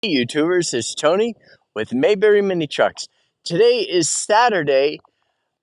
Hey YouTubers, it's Tony with Mayberry Mini Trucks. Today is Saturday,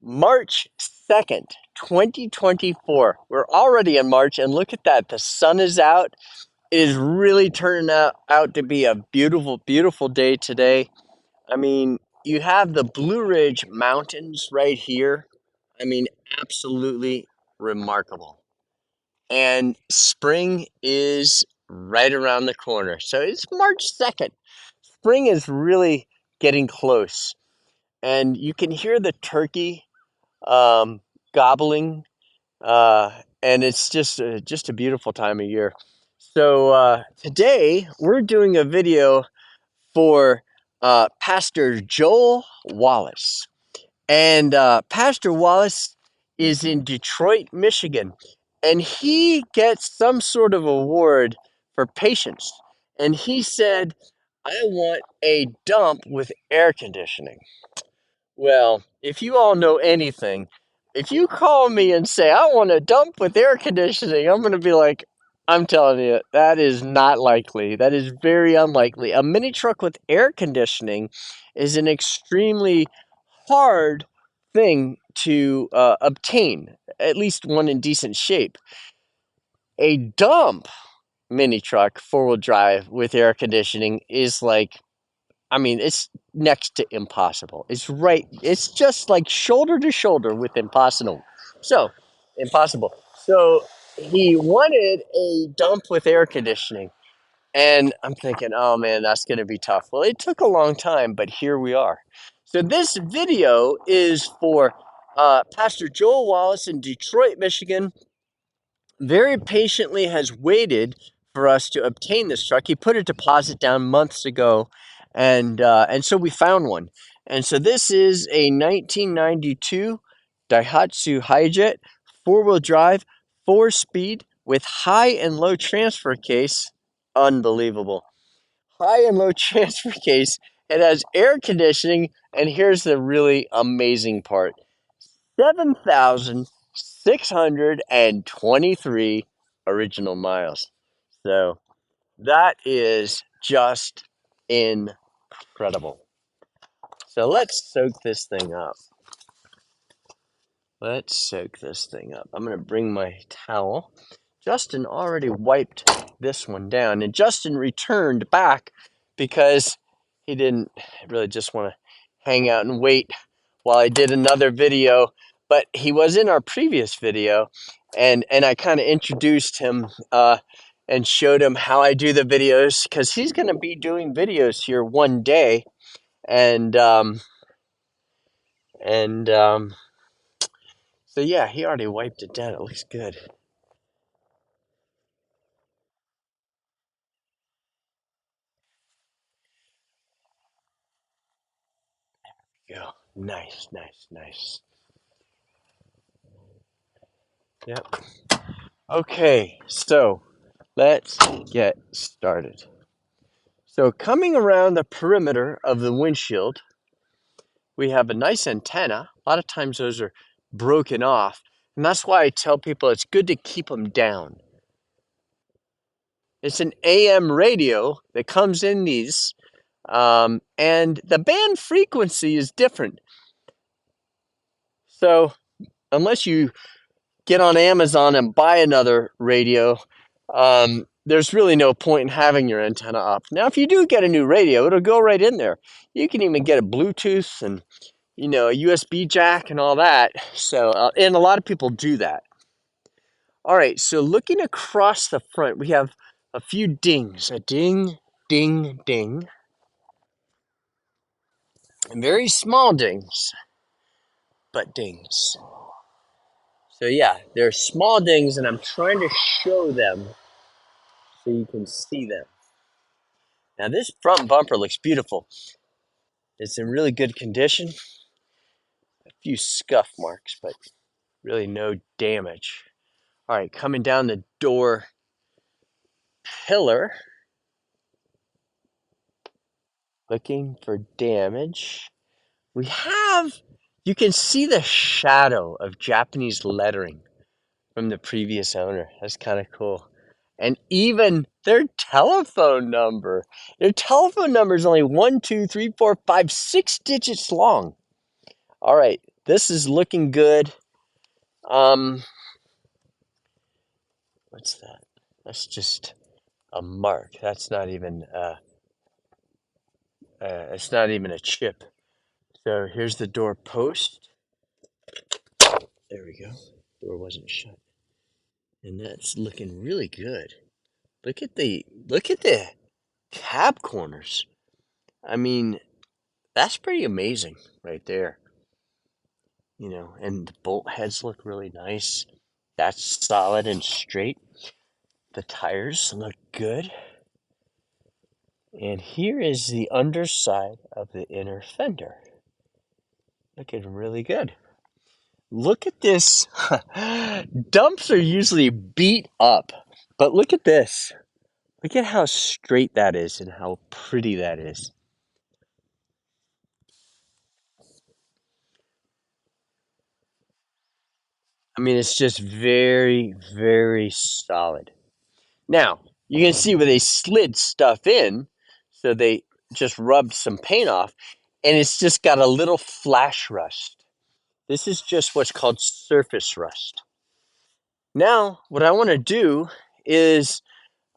March 2nd, 2024. We're already in March and look at that. The sun is out. It is really turning out to be a beautiful, beautiful day today. I mean, you have the Blue Ridge Mountains right here. I mean, absolutely remarkable. And spring is right around the corner. So it's March 2nd. Spring is really getting close, and you can hear the turkey um, gobbling, and it's just a beautiful time of year. So today we're doing a video for Pastor Joel Wallace. And Pastor Wallace is in Detroit, Michigan, and he gets some sort of award for patience. And he said, I want a dump with air conditioning. Well, if you all know anything, if you call me and say, I want a dump with air conditioning, I'm going to be like, I'm telling you, that is not likely. That is very unlikely. A mini truck with air conditioning is an extremely hard thing to obtain, at least one in decent shape. A dump mini truck, four-wheel drive with air conditioning is like, I mean, it's next to impossible. It's just like shoulder to shoulder with impossible. So, impossible. So, he wanted a dump with air conditioning. And I'm thinking, oh man, that's going to be tough. Well, it took a long time, but here we are. So this video is for Pastor Joel Wallace in Detroit, Michigan. Very patiently has waited for us to obtain this truck. He put a deposit down months ago, and so we found one. And so this is a 1992 Daihatsu Hijet, four-wheel drive, four-speed with high and low transfer case. Unbelievable. High and low transfer case. It has air conditioning, and here's the really amazing part. 7,623 original miles. So that is just incredible. So let's soak this thing up. Let's soak this thing up. I'm going to bring my towel. Justin already wiped this one down, and Justin returned back because he didn't really just want to hang out and wait while I did another video. But he was in our previous video, and I kind of introduced him and showed him how I do the videos, because he's going to be doing videos here one day, and and so yeah, he already wiped it down. It looks good. Go. Nice, nice, nice. Yep. Okay, so let's get started. So coming around the perimeter of the windshield, we have a nice antenna. A lot of times those are broken off, and that's why I tell people it's good to keep them down. It's an AM radio that comes in these, and the band frequency is different. So unless you get on Amazon and buy another radio, there's really no point in having your antenna up. Now, if you do get a new radio, it'll go right in there. You can even get a Bluetooth and, a USB jack and all that. So, and a lot of people do that. All right, so looking across the front, we have a few dings. A ding, ding, ding. And very small dings, but dings. So yeah, they're small dings, and I'm trying to show them so you can see them. Now this front bumper looks beautiful. It's in really good condition. A few scuff marks, but really no damage. All right, coming down the door pillar, looking for damage. You can see the shadow of Japanese lettering from the previous owner. That's kind of cool. And even their telephone number. Their telephone number is only 6 digits long. All right, this is looking good. What's that? That's just a mark. That's not even it's not even a chip. So here's the door post. There we go. Door wasn't shut. And that's looking really good. Look at the cab corners. I mean, that's pretty amazing right there. And the bolt heads look really nice. That's solid and straight. The tires look good. And here is the underside of the inner fender. Looking really good. Look at this. Dumps are usually beat up, but look at this. Look at how straight that is and how pretty that is. I mean, it's just very, very solid. Now, you can see where they slid stuff in, so they just rubbed some paint off, and it's just got a little flash rust. This is just what's called surface rust. Now, what I want to do is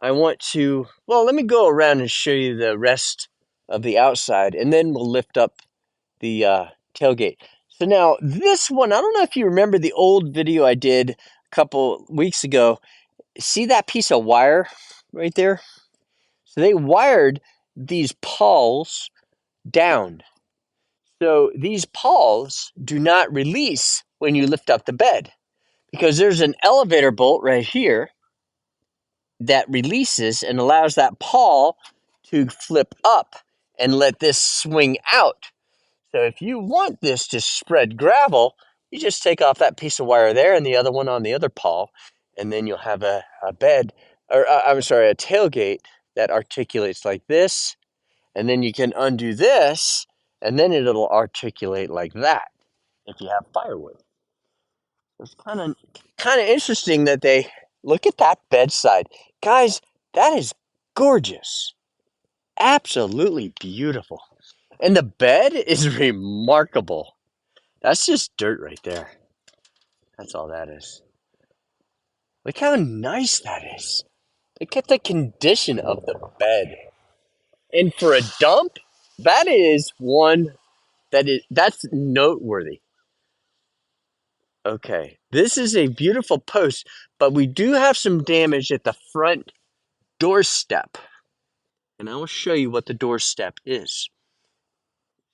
well, let me go around and show you the rest of the outside, and then we'll lift up the tailgate. So now this one, I don't know if you remember the old video I did a couple weeks ago. See that piece of wire right there? So they wired these pawls down. So these pawls do not release when you lift up the bed because there's an elevator bolt right here that releases and allows that pawl to flip up and let this swing out. So if you want this to spread gravel, you just take off that piece of wire there and the other one on the other pawl, and then you'll have a bed, or I'm sorry, a tailgate that articulates like this, and then you can undo this, and then it'll articulate like that if you have firewood. It's kind of interesting that they look at that bedside. Guys, that is gorgeous. Absolutely beautiful. And the bed is remarkable. That's just dirt right there. That's all that is. Look how nice that is. Look at the condition of the bed. And for a dump, that is one that's noteworthy. Okay, this is a beautiful post, but we do have some damage at the front doorstep. And I will show you what the doorstep is.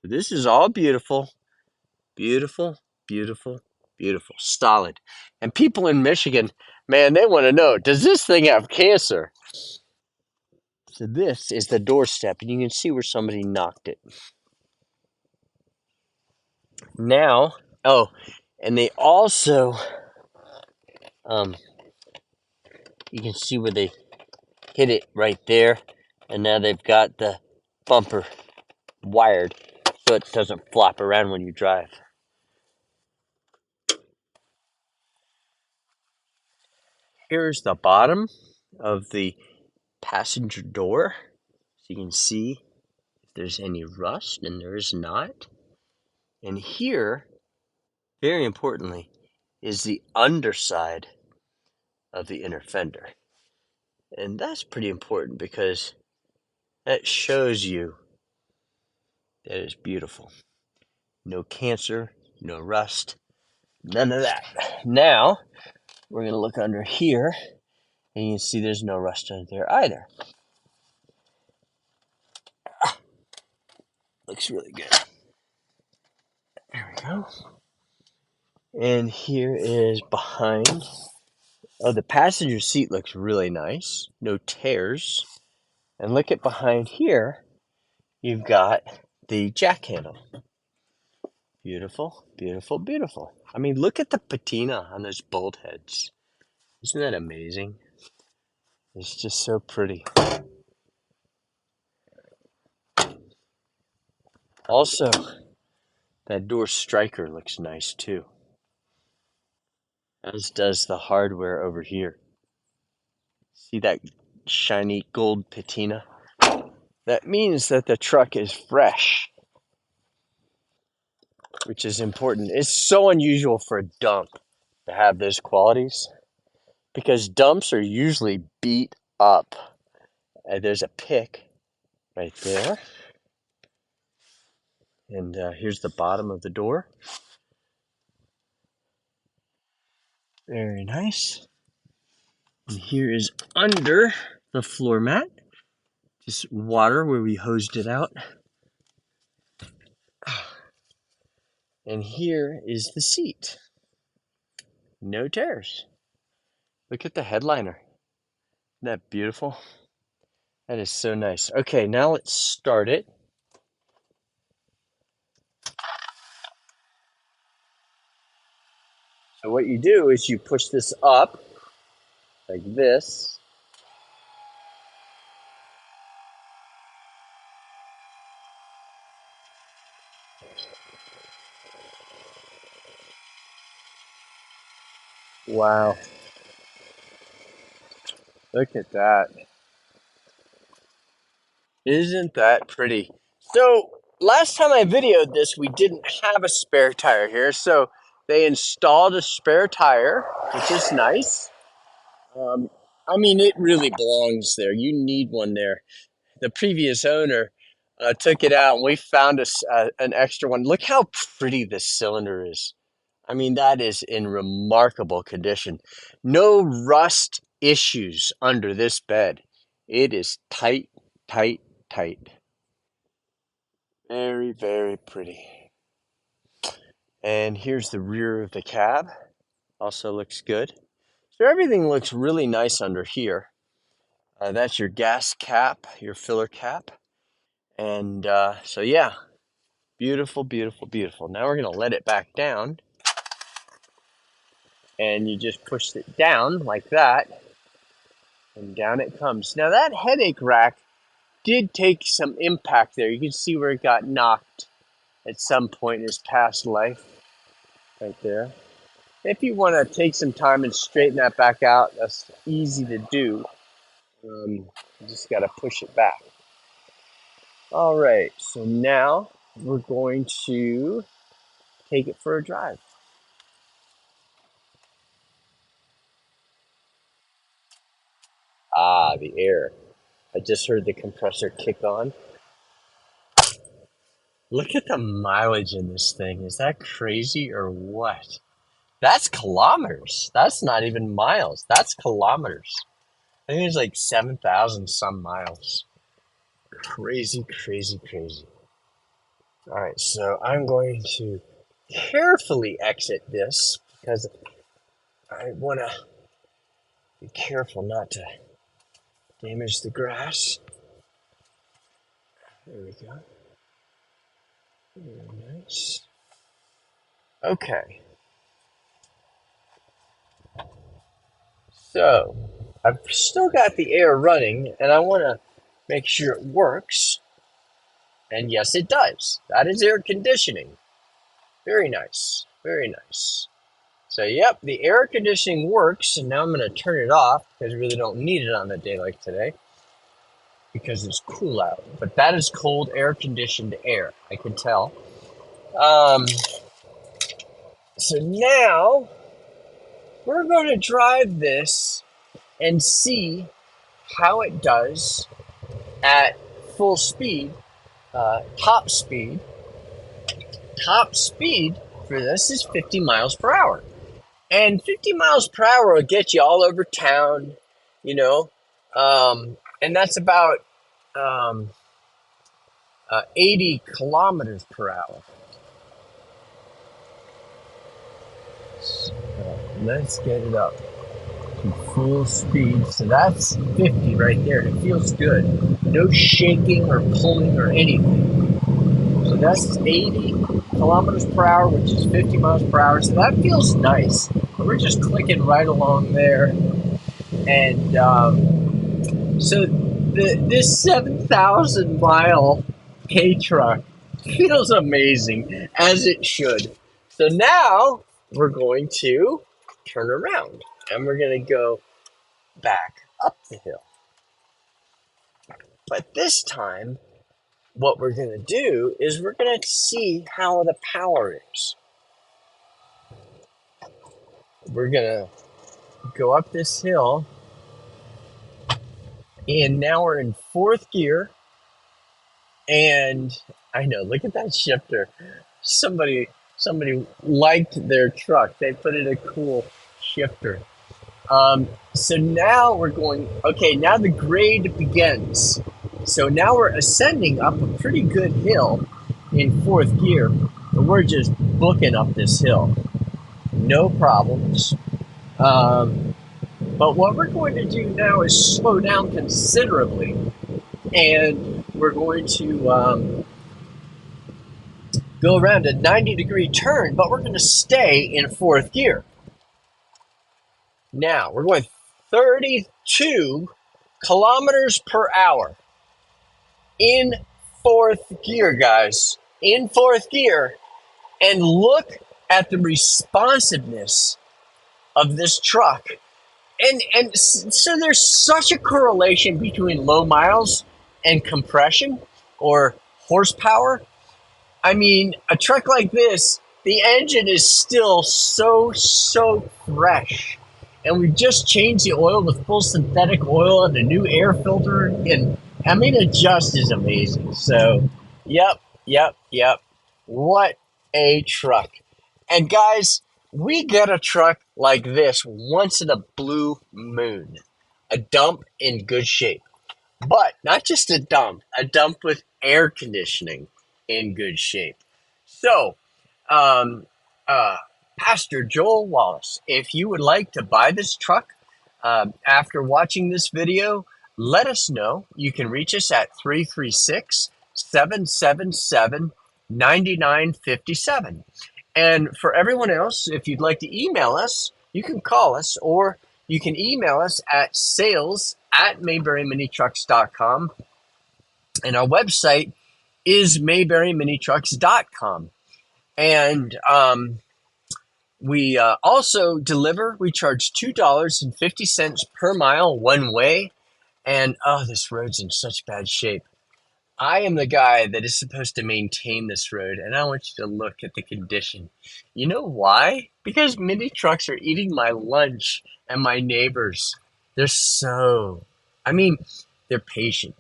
So this is all beautiful, beautiful, beautiful, beautiful, solid. And people in Michigan, man, they want to know, does this thing have cancer? So this is the doorstep, and you can see where somebody knocked it. Now, oh, and they also, you can see where they hit it right there, and now they've got the bumper wired so it doesn't flop around when you drive. Here's the bottom of the passenger door, so you can see if there's any rust, and there is not. And here, very importantly, is the underside of the inner fender. And that's pretty important because that shows you that it's beautiful. No cancer, no rust, none of that. Now, we're going to look under here, and you can see there's no rust under there either. Looks really good. There we go. And here is behind. Oh, the passenger seat looks really nice. No tears. And look at behind here. You've got the jack handle. Beautiful, beautiful, beautiful. I mean, look at the patina on those bolt heads. Isn't that amazing? It's just so pretty. Also, that door striker looks nice too. As does the hardware over here. See that shiny gold patina. That means that the truck is fresh, which is important. It's so unusual for a dump to have those qualities because dumps are usually beat up. There's a pick right there. And here's the bottom of the door. Very nice. And here is under the floor mat. Just water where we hosed it out. And here is the seat. No tears. Look at the headliner. Isn't that beautiful? That is so nice. Okay, now let's start it. So what you do is you push this up like this. Wow. Look at that. Isn't that pretty? So last time I videoed this, we didn't have a spare tire here. So they installed a spare tire, which is nice. I mean, it really belongs there. You need one there. The previous owner took it out and we found an extra one. Look how pretty this cylinder is. I mean, that is in remarkable condition. No rust issues under this bed. It is tight, tight, tight. Very, very pretty. And here's the rear of the cab. Also looks good. So everything looks really nice under here. That's your gas cap, your filler cap. And so yeah, beautiful, beautiful, beautiful. Now we're going to let it back down. And you just push it down like that. And down it comes. Now that headache rack did take some impact there. You can see where it got knocked at some point in his past life. Right there. If you want to take some time and straighten that back out, that's easy to do. You just got to push it back. All right, so now we're going to take it for a drive. Ah, the air. I just heard the compressor kick on. Look at the mileage in this thing. Is that crazy or what? That's kilometers. That's not even miles. That's kilometers. I think it's like 7,000 some miles. Crazy, crazy, crazy. All right, so I'm going to carefully exit this because I want to be careful not to damage the grass. There we go. Very nice. Okay. So I've still got the air running and I want to make sure it works. And yes, it does. That is air conditioning. Very nice. Very nice. So, yep, the air conditioning works. And now I'm going to turn it off because I really don't need it on a day like today because it's cool out. But that is cold air conditioned air. I can tell. So now we're going to drive this and see how it does at full speed, top speed. Top speed for this is 50 miles per hour. And 50 miles per hour will get you all over town, you know. And that's about 80 kilometers per hour. So let's get it up to full speed. So that's 50 right there. It feels good. No shaking or pulling or anything. So that's 80 kilometers per hour, which is 50 miles per hour. So that feels nice. We're just clicking right along there. And so this 7,000 mile K truck feels amazing, as it should. So now we're going to turn around and we're going to go back up the hill. But this time, what we're going to do is we're going to see how the power is. We're going to go up this hill, and now we're in fourth gear. And I know, look at that shifter. Somebody liked their truck. They put in a cool shifter. So now we're going, okay, now the grade begins. So now we're ascending up a pretty good hill in fourth gear. And we're just booking up this hill. No problems. But what we're going to do now is slow down considerably. And we're going to go around a 90-degree turn, but we're going to stay in fourth gear. Now, we're going 32 kilometers per hour in fourth gear, guys. In fourth gear. And look at the responsiveness of this truck. And so there's such a correlation between low miles and compression or horsepower. I mean, a truck like this, the engine is still so fresh. And we just changed the oil with full synthetic oil and a new air filter. And I mean, it just is amazing. So, yep. What a truck. And guys, we get a truck like this once in a blue moon. A dump in good shape. But not just a dump with air conditioning in good shape. So, Pastor Joel Wallace, if you would like to buy this truck after watching this video, let us know. You can reach us at 336-777-9957. And for everyone else, if you'd like to email us, you can call us or you can email us at sales@mayberryminitrucks.com. And our website is mayberryminitrucks.com. And we also deliver. We charge $2.50 per mile one way. And oh, this road's in such bad shape. I am the guy that is supposed to maintain this road, and I want you to look at the condition. You know why? Because mini trucks are eating my lunch and my neighbors. They're they're patient.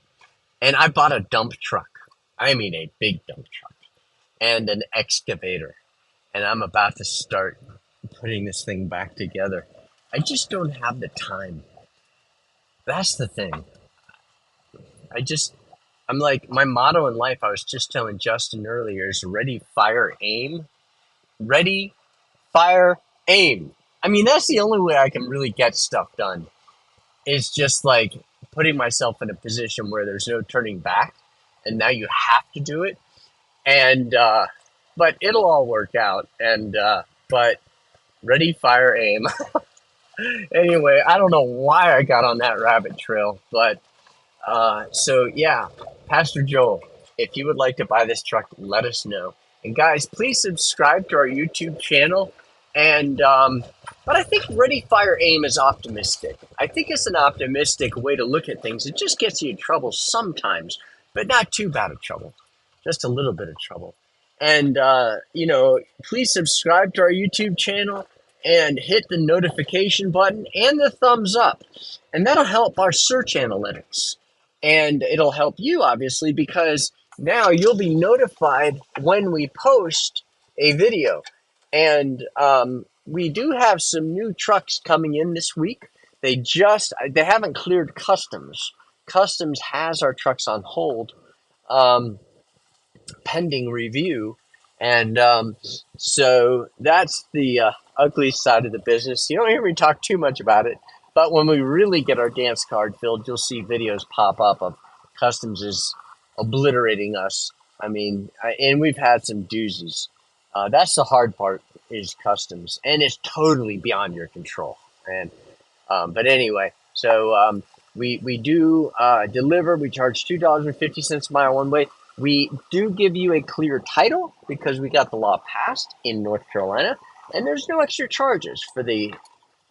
And I bought a dump truck. I mean a big dump truck. And an excavator. And I'm about to start putting this thing back together. I just don't have the time. That's the thing. I'm like, my motto in life, I was just telling Justin earlier, is ready, fire, aim. Ready, fire, aim. I mean, that's the only way I can really get stuff done. Is just like putting myself in a position where there's no turning back. And now you have to do it. And, but it'll all work out. And, but ready, fire, aim. Anyway, I don't know why I got on that rabbit trail, but so yeah, Pastor Joel, if you would like to buy this truck, let us know. And guys, please subscribe to our YouTube channel. And but I think ready, fire, aim is optimistic. I think it's an optimistic way to look at things. It just gets you in trouble sometimes, but not too bad of trouble, just a little bit of trouble. And please subscribe to our YouTube channel and hit the notification button and the thumbs up. And that'll help our search analytics. And it'll help you, obviously, because now you'll be notified when we post a video. And we do have some new trucks coming in this week. They haven't cleared customs. Customs has our trucks on hold, pending review. And so that's the ugly side of the business. You don't hear me talk too much about it, but when we really get our dance card filled, you'll see videos pop up of customs is obliterating us. I mean, and we've had some doozies. That's the hard part, is customs, and it's totally beyond your control. And but anyway, so we do deliver. We charge $2.50 a mile one way. We do give you a clear title because we got the law passed in North Carolina, and there's no extra charges for the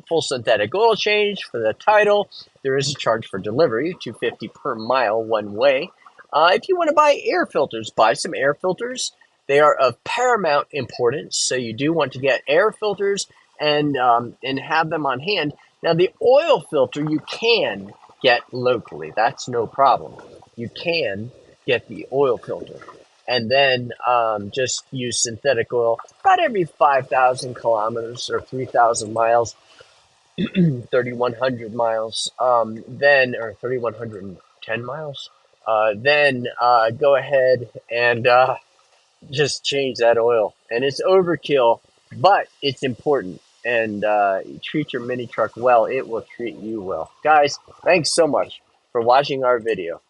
full synthetic oil change for the title. There is a charge for delivery, $2.50 per mile one way. If you want to buy air filters, buy some air filters. They are of paramount importance, so you do want to get air filters and have them on hand. Now, the oil filter you can get locally. That's no problem. You can get the oil filter. And then just use synthetic oil about every 5,000 kilometers or 3,000 miles, 3,100 miles, or 3,110 miles. Then go ahead and just change that oil. And it's overkill, but it's important. And you treat your mini truck well, it will treat you well. Guys, thanks so much for watching our video.